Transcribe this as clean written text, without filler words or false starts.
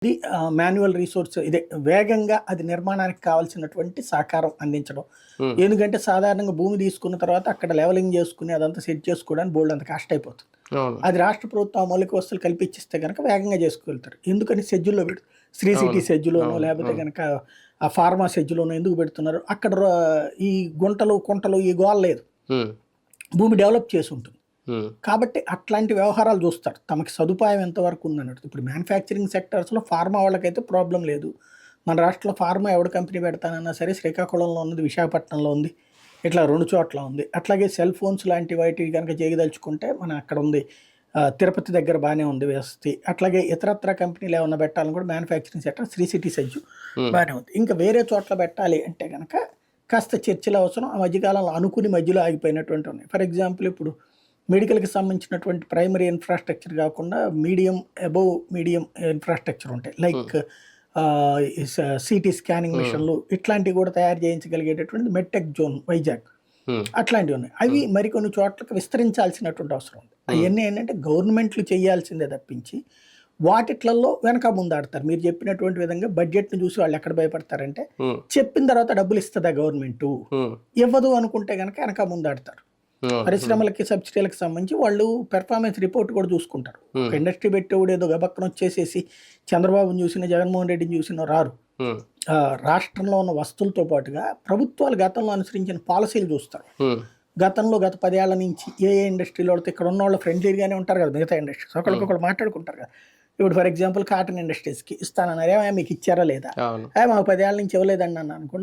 ఇది manual resource ఇదే వేగంగా అది నిర్మాణానికి కావాల్సినటువంటి సహకారం అందించడం. ఎందుకంటే సాధారణంగా భూమి తీసుకున్న తర్వాత అక్కడ లెవలింగ్ చేసుకుని అదంతా సెట్ చేసుకోవడానికి బోల్డ్ అంత కష్టం అయిపోతుంది. అవును. అది రాష్ట్ర ప్రభుత్వం మౌలిక వస్తువులు కల్పించిస్తే కనుక వేగంగా చేసుకెళ్తారు. ఎందుకని షెడ్యూల్లో పెడు శ్రీ సిటీ అవును. షెడ్యూల్లోనో అవును. లేకపోతే అవును. కనుక ఆ ఫార్మా షెడ్యూల్లోనో ఎందుకు పెడుతున్నారు? అక్కడ ఈ గుంటలు కుంటలు ఈ గోల లేదు. ఉమ్, భూమి డెవలప్ చేసి ఉంటుంది. ఉమ్, కాబట్టి అట్లాంటి వ్యవహారాలు చూస్తారు. తమకి సదుపాయం ఎంతవరకు ఉందన్నట్టు. ఇప్పుడు మ్యానుఫ్యాక్చరింగ్ సెక్టర్స్లో ఫార్మా వాళ్ళకైతే ప్రాబ్లం లేదు. మన రాష్ట్రంలో ఫార్మా ఎవడు కంపెనీ పెడతానన్నా సరే శ్రీకాకుళంలో ఉన్నది, విశాఖపట్నంలో ఉంది, ఇట్లా 2 చోట్ల ఉంది. అట్లాగే సెల్ ఫోన్స్ లాంటి వాటి కనుక చేయదలుచుకుంటే మన అక్కడ ఉంది. తిరుపతి దగ్గర బాగానే ఉంది వ్యవస్థ. అట్లాగే ఇతరత్ర కంపెనీలు ఏమన్నా పెట్టాలని కూడా మ్యానుఫ్యాక్చరింగ్ సెక్టర్ శ్రీ సిటీ సెడ్యూ ఉమ్, బాగానే ఉంది. ఇంకా వేరే చోట్ల పెట్టాలి అంటే కనుక కాస్త చర్చలు అవసరం. ఆ మధ్యకాలంలో అనుకుని మధ్యలో ఆగిపోయినటువంటి ఉన్నాయి. ఫర్ ఎగ్జాంపుల్ ఇప్పుడు మెడికల్కి సంబంధించినటువంటి ప్రైమరీ ఇన్ఫ్రాస్ట్రక్చర్ కాకుండా మీడియం అబోవ్ మీడియం ఇన్ఫ్రాస్ట్రక్చర్ ఉంటాయి. లైక్ సిటీ స్కానింగ్ మిషన్లు ఇట్లాంటివి కూడా తయారు చేయించగలిగేటటువంటి మెడ్టెక్ జోన్ వైజాగ్ ఉమ్, అట్లాంటివి ఉన్నాయి. అవి మరికొన్ని చోట్లకి విస్తరించాల్సినటువంటి అవసరం ఉంది. అవన్నీ ఏంటంటే గవర్నమెంట్లు చేయాల్సిందే తప్పించి వాటిట్లలో వెనక ముందాడతారు. మీరు చెప్పినటువంటి విధంగా బడ్జెట్ని చూసి వాళ్ళు ఎక్కడ భయపడతారంటే ఉమ్, చెప్పిన తర్వాత డబ్బులు ఇస్తుందా గవర్నమెంట్, ఉమ్, ఇవ్వదు అనుకుంటే కనుక వెనక ముందాడతారు. అవును. పరిశ్రమలకి సబ్సిడీలకు సంబంధించి వాళ్ళు పెర్ఫార్మెన్స్ రిపోర్ట్ కూడా చూసుకుంటారు. ఒక ఇండస్ట్రీ పెట్టేవాడు ఏదో గబక్కన వచ్చేసేసి చంద్రబాబుని చూసిన జగన్మోహన్ రెడ్డిని చూసిన రారు. ఉమ్, రాష్ట్రంలో ఉన్న వస్తువులతో పాటుగా ప్రభుత్వాలు గతంలో అనుసరించిన పాలసీలు చూస్తారు. ఉమ్, గతంలో గత 10 ఏళ్ల నుంచి ఏ ఇండస్ట్రీలో ఇక్కడ ఉన్న వాళ్ళు ఫ్రెండ్లీగానే ఉంటారు కదా, మిగతా ఇండస్ట్రీస్ ఒకరికొకరు మాట్లాడుకుంటారు కదా. ఇప్పుడు ఫర్ ఎగ్జాంపుల్ కాటన్ ఇండస్ట్రీస్కి ఇస్తానన్నారు, ఏమైనా మీకు ఇచ్చారా లేదా? అవును. మాకు 10 ఏళ్ల నుంచి ఇవ్వలేదండి అన్న అనుకోండి.